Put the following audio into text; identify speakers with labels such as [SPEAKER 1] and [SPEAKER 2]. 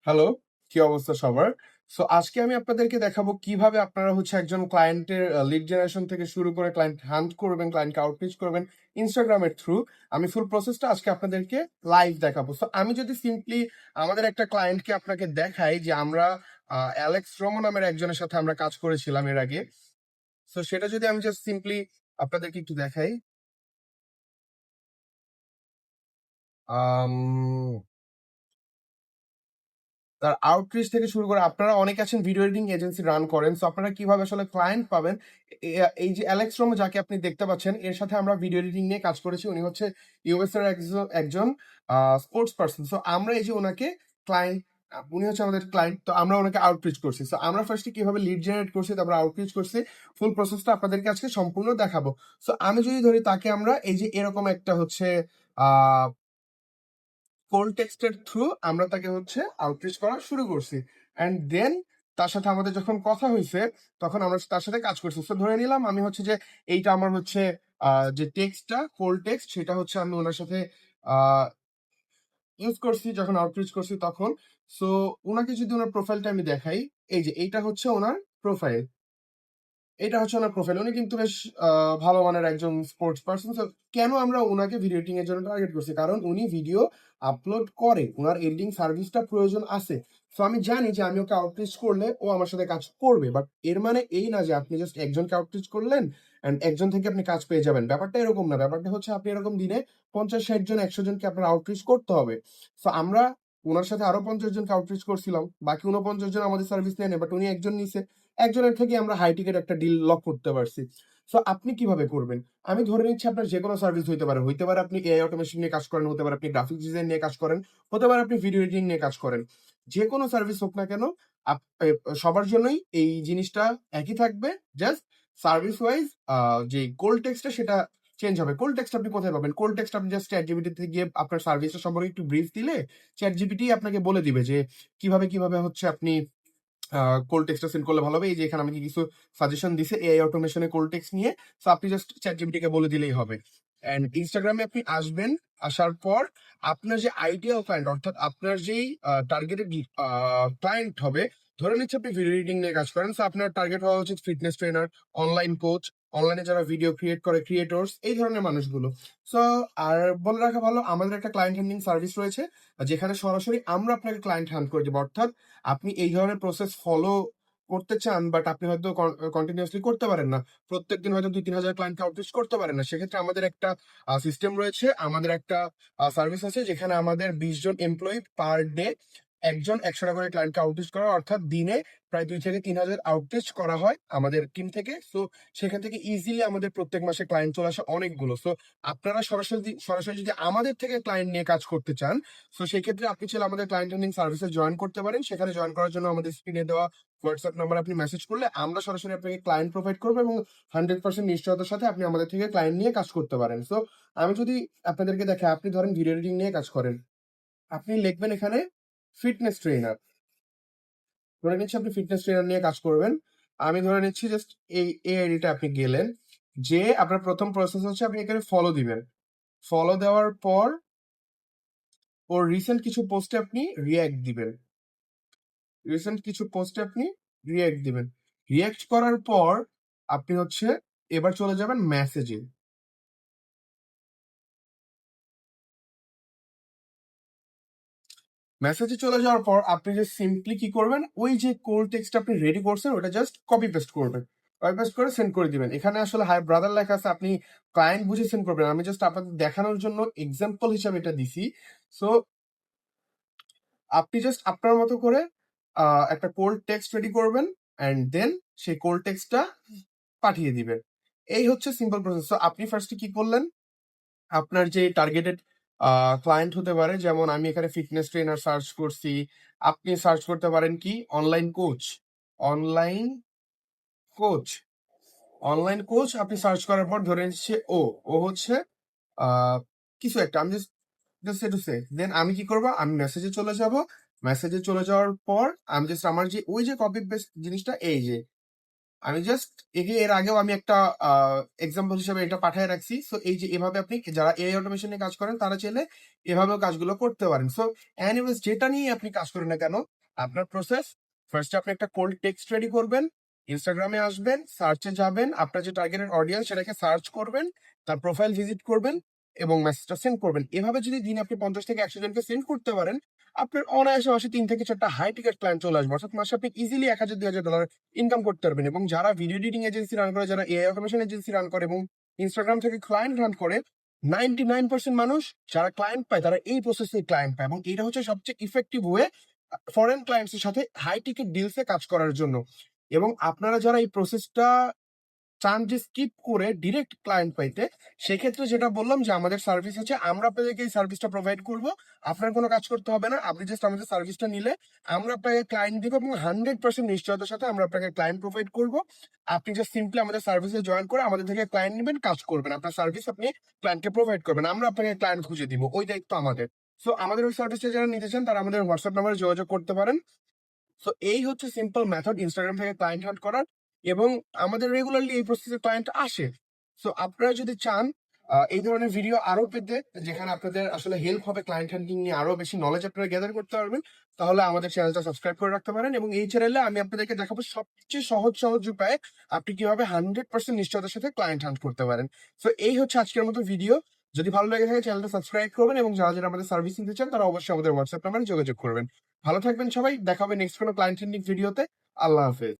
[SPEAKER 1] Hello, কি অবস্থা সবার? সো আজকে আমি আপনাদেরকে দেখাবো কিভাবে আপনারা হচ্ছে একজন ক্লায়েন্টের লিড জেনারেশন থেকে শুরু করে ক্লায়েন্ট হান্ট করবেন, ক্লায়েন্টকে আউটরিচ করবেন ইনস্টাগ্রামের থ্রু। আমি ফুল প্রসেসটা আজকে আপনাদেরকে লাইভ দেখাবো। সো আমি যদি সিম্পলি আমাদের একটা ক্লায়েন্টকে আপনাকে দেখাই যে আমরা অ্যালেক্স রোমো নামের একজনের সাথে আমরা কাজ করেছিলাম এর আগে। সো সেটা যদি আমি জাস্ট সিম্পলি আপনাদেরকে একটু দেখাই। আম তার আউটরিচ থেকে শুরু করে আপনারা অনেকে আছেন ভিডিও এডিটিং এজেন্সি রান করেন, সো আপনারা কিভাবে আসলে ক্লায়েন্ট পাবেন। এই যে অ্যালেক্স রোমো যাকে আপনি দেখতে পাচ্ছেন, এর সাথে আমরা ভিডিও এডিটিং নিয়ে কাজ করেছি। উনি হচ্ছে ইউএস এর একজন স্পোর্টস পার্সন। সো আমরা এই যে ওনাকে ক্লায়েন্ট, উনি হচ্ছে আমাদের ক্লায়েন্ট, তো আমরা ওনাকে আউটরিচ করছি। সো আমরা ফার্স্টে কিভাবে লিড জেনারেট করছি, তারপর আউটরিচ করছি, ফুল প্রসেসটা আপনাদেরকে আজকে সম্পূর্ণ দেখাবো। সো আমি যদি ধরি তাকে আমরা এই যে এরকম একটা হচ্ছে কোল্ড টেক্সটের থ্রু আমরা তাকে হচ্ছে আউটরিচ করা শুরু করছি। অ্যান্ড দেন তার সাথে আমাদের যখন কথা হয়েছে তখন আমরা তার সাথে কাজ করছি। তো ধরে নিলাম আমি হচ্ছে যে এইটা আমার হচ্ছে যে টেক্সটটা কোল্ড টেক্সট, সেটা হচ্ছে আমি ওনার সাথে ইউজ করছি যখন আউটরিচ করছি তখন। সো ওনাকে যদি ওনার প্রোফাইলটা আমি দেখাই, এই যে এইটা হচ্ছে ওনার প্রোফাইল, এটা হচ্ছে ওনার প্রোফাইল। উনি কিন্তু বেশ ভালো মানের একজন স্পোর্টস পার্সন। তো কেন আমরা ওনাকে ভিডিও এডিটিং এর জন্য টার্গেট করছি, কারণ উনি ভিডিও আপলোড করে, ওনার এডিটিং সার্ভিসটা প্রয়োজন আছে। তো আমি জানি যে আমি ওকে আউটরিচ করলে ও আমার সাথে কাজ করবে, বাট এর মানে এই না যে আপনি জাস্ট একজনকে আউটরিচ করলেন অ্যান্ড একজন থেকে আপনি কাজ পেয়ে যাবেন। ব্যাপারটা এরকম না, ব্যাপারটা হচ্ছে আপনি এরকম দিনে 50-60 জন 100 জনকে আপনার আউটরিচ করতে হবে। তো আমরা ওনার সাথে আরো 50 জনকে আউটরিচ করছিলাম, বাকি 49 জন আমাদের সার্ভিস নেয় না, বাট উনি একজন নিছে, একজনের থেকে আমরা হাই টিকেট একটা ডিল লক করতে পারছি। সো আপনি কিভাবে করবেন? আমি ধরে নিচ্ছি আপনার যে কোনো সার্ভিস হইতে পারে আপনি এআই অটোমেশন নিয়ে কাজ করেন, হতে পারে আপনি গ্রাফিক্স ডিজাইন নিয়ে কাজ করেন, হতে পারে আপনি ভিডিও এডিটিং নিয়ে কাজ করেন। যে কোনো সার্ভিস হোক না কেন, সবার জন্যই এই জিনিসটা একই থাকবে। জাস্ট সার্ভিস ওয়াইজ যে কোল্ড টেক্সটটা সেটা চেঞ্জ হবে। কোল্ড টেক্সট আপনি কোথায় পাবেন? কোল্ড টেক্সট আপনি জাস্ট চ্যাট জিপিটিতে গিয়ে আপনার সার্ভিসটা সম্পর্কে একটু ব্রিফ দিলে চ্যাট জিপিটি আপনাকে বলে দিবে যে কিভাবে হচ্ছে আপনি কোল্ড টেক্সটটা সেন্ড করলে ভালো হবে। এই যে এখানে আমাকে কিছু সাজেশন দিছে এআই অটোমেশনে কোল্ড টেক্সট নিয়ে। সো আপনি জাস্ট চ্যাট জিপিটিকে বলে দিলেই হবে। অ্যান্ড ইনস্টাগ্রামে আপনি আসবেন, আসার পর আপনার যে আইডিয়াল ক্লায়েন্ট, অর্থাৎ আপনার যেই টার্গেটেড ক্লায়েন্ট হবে, ধরে নিচ্ছে আপনি ভিডিও এডিটিং নিয়ে কাজ করেন, সো আপনার টার্গেট হওয়া উচিত ফিটনেস ট্রেনার, অনলাইন কোচ, অনলাইনে যারা ভিডিও ক্রিয়েট করে ক্রিয়েটর্স, এই ধরনের মানুষগুলো। সো আর বলে রাখা ভালো, আমাদের একটা ক্লায়েন্ট হ্যান্ডলিং সার্ভিস রয়েছে, যেখানে সরাসরি আমরা আপনাকে ক্লায়েন্ট হ্যান্ড করে দেবো। অর্থাৎ আপনি এই ধরনের প্রসেস ফলো করতে চান, বাট আপনি হয়তো কন্টিনিউয়াসলি করতে পারেন না, প্রত্যেকদিন হয়তো 2-3 হাজার ক্লায়েন্টকে আউটরিচ করতে পারেন না। সেক্ষেত্রে আমাদের একটা সিস্টেম রয়েছে, আমাদের একটা সার্ভিস আছে, যেখানে আমাদের 20 জন এমপ্লয়ি পার ডে একজন 100 টাকা করে ক্লায়েন্টকে আউটরিচ করা, অর্থাৎ দিনে প্রায় 2 থেকে 3 হাজার আউটরিচ করা হয় আমাদের টিম থেকে। সো সেখান থেকে ইজিলি আমাদের প্রত্যেক মাসে ক্লায়েন্ট চলে আসে অনেকগুলো। সো আপনারা সরাসরি সরাসরি যদি আমাদের থেকে ক্লায়েন্ট নিয়ে কাজ করতে চান, সো সেই ক্ষেত্রে আপনি চাইলে আমাদের ক্লায়েন্ট আর্নিং সার্ভিসে জয়েন করতে পারেন। সেখানে জয়েন করার জন্য আমাদের স্ক্রিনে দেওয়া হোয়াটসঅ্যাপ নাম্বার আপনি মেসেজ করলে আমরা সরাসরি আপনাকে ক্লায়েন্ট প্রোভাইড করবো, এবং 100% নিশ্চয়তার সাথে আপনি আমাদের থেকে ক্লায়েন্ট নিয়ে কাজ করতে পারেন। সো আমি যদি আপনাদেরকে দেখে, আপনি ধরেন ভিডিও এডিটিং নিয়ে কাজ করেন, আপনি লিখবেন এখানে ফিটনেস ট্রেনার। ধরে নিচ্ছি আপনি ফিটনেস ট্রেনার নিয়ে কাজ করবেন। আমি ধরে নিচ্ছি জাস্ট এই আইডিটা আপনি গেলেন, যে আপনার প্রথম প্রসেস হচ্ছে আপনি এখানে ফলো দিবেন। ফলো দেওয়ার পর ওর রিসেন্ট কিছু পোস্টে আপনি রিয়্যাক্ট দিবেন। রিয়্যাক্ট করার পর আপনি হচ্ছে এবার চলে যাবেন মেসেজে। মেসেজে চলে যাওয়ার পর আপনি যে সিম্পলি কি করবেন, ওই যে কোল্ড টেক্সট আপনি রেডি করছেন ওটা জাস্ট কপি পেস্ট করবেন, কপি পেস্ট করে সেন্ড করে দিবেন। এখানে আসলে হাই ব্রাদার লেখা আছে, আপনি ক্লায়েন্ট বুঝে সেন্ড করবেন, আমি জাস্ট আপনাদের দেখানোর জন্য এক্সাম্পল হিসাবে এটা দিছি। সো আপনি জাস্ট আপনার মতো করে একটা কোল্ড টেক্সট রেডি করবেন, অ্যান্ড দেন সেই কোল্ড টেক্সটটা পাঠিয়ে দিবেন। এই হচ্ছে সিম্পল প্রসেস। তো আপনি ফার্স্টে কি করলেন, আপনার যে টার্গেটেড ক্লায়েন্ট হতে পারে, যেমন আমি এখানে ফিটনেস ট্রেনার সার্চ করছি, আপনি সার্চ করতে পারেন কি online coach. Online coach online coach আপনি সার্চ করার পর ধরে নিচ্ছে ও হচ্ছে আহ, কিছু একটা, আমি জাস্ট জাস্ট টু সে, দেন আমি কি করবো, আমি মেসেজে চলে যাব। মেসেজে চলে যাওয়ার পর আমি জাস্ট আমার যে ওই যে কপি পেস্ট জিনিসটা, এই যে আমি জাস্ট এর আগেও আমি একটা এক্সাম্পল হিসেবে এটা পাঠিয়ে রাখছি। সো এই যে এভাবে আপনি যারা এআই অটোমেশন নিয়ে কাজ করেন তারা চাইলে এভাবেও কাজগুলো করতে পারেন। সো এনিওয়েজ যেটা নিয়ে আপনি কাজ করেন না কেন, আপনার প্রসেস ফার্স্টে আপনি একটা কোল্ড টেক্সট রেডি করবেন, ইনস্টাগ্রামে আসবেন, সার্চে যাবেন, আপনার যে টার্গেটেড অডিয়েন্স সেটাকে সার্চ করবেন, তার প্রোফাইল ভিজিট করবেন এবং মেসেজটা সেন্ড করবেন। এভাবে যদি দিনে আপনি 50 থেকে 100 জনকে সেন্ড করতে পারেন, আপনার অনায়াসে মাসে 3 থেকে 4টা হাই টিকেট ক্লায়েন্ট চলে আসবে। অর্থাৎ মাসে আপনি ইজিলি $1000-2000 ইনকাম করতে পারবেন। এবং যারা ভিডিও এডিটিং এজেন্সি রান করে, যারা এআই অটোমেশন এজেন্সি রান করে এবং ইনস্টাগ্রাম থেকে ক্লায়েন্ট রান করে, 99% মানুষ যারা ক্লায়েন্ট পায় তারা এই প্রসেসে ক্লায়েন্ট পায় এবং এটা হচ্ছে সবচেয়ে ইফেক্টিভ ওয়ে ফরেন ক্লায়েন্টস এর সাথে হাই টিকেট ডিলসে কাজ করার জন্য। এবং আপনারা যারা এই প্রসেসটা চান যে স্কিপ করে ডিরেক্ট ক্লায়েন্ট পাইতে, সেক্ষেত্রে যেটা বললাম যে আমাদের সার্ভিস আছে, আমরা আপনাদেরকে এই সার্ভিসটা প্রোভাইড করব। আপনার কোনো কাজ করতে হবে না, আপনি জাস্ট আমাদের সার্ভিসটা নিলে আমরা আপনাকে ক্লায়েন্ট দিব এবং 100% নিশ্চয়তার সাথে আমরা আপনাকে ক্লায়েন্ট প্রোভাইড করব। আপনি জাস্ট সিম্পলি আমাদের সার্ভিসে জয়েন করে আমাদের থেকে ক্লায়েন্ট নেবেন, কাজ করবেন, আপনার সার্ভিস আপনি ক্লায়েন্টকে প্রোভাইড করবেন, আমরা আপনাকে ক্লায়েন্ট খুঁজে দিব, ওই দায়িত্ব আমাদের। সো আমাদের ওই সার্ভিসটা যারা নিতে চান তারা আমাদের হোয়াটসঅ্যাপ নাম্বারে যোগাযোগ করতে পারেন। সো এই হচ্ছে সিম্পল মেথড ইনস্টাগ্রাম থেকে ক্লায়েন্ট হান্ট করার। এবং আমাদের রেগুলারলি এই প্রসেসে ক্লায়েন্ট আসে। সো আপনারা যদি চান এই ধরনের ভিডিও আরো পেতে, যেখানে আপনাদের আসলে হেল্প হবে ক্লায়েন্ট হান্টিং নিয়ে আরো বেশি নলেজ আপনারা গ্যাদার করতে পারবেন, তাহলে আমাদের চ্যানেলটা সাবস্ক্রাইব করে রাখতে পারেন। এবং এই চ্যানেলে আমি আপনাদেরকে দেখাবো সবচেয়ে সহজ সহজ উপায়ে আপনি কিভাবে 100% নিশ্চয়তার সাথে ক্লায়েন্ট হান্ট করতে পারেন। সো এই হচ্ছে আজকের মতো ভিডিও। যদি ভালো লেগে থাকে চ্যানেলটা সাবস্ক্রাইব করবেন এবং যারা যারা আমাদের সার্ভিস নিতে চান তারা অবশ্যই আমাদের হোয়াটসঅ্যাপ নাম্বারে যোগাযোগ করবেন। ভালো থাকবেন সবাই, দেখা হবে নেক্সট কোনো ক্লায়েন্ট হান্টিং ভিডিওতে। আল্লাহ হাফেজ।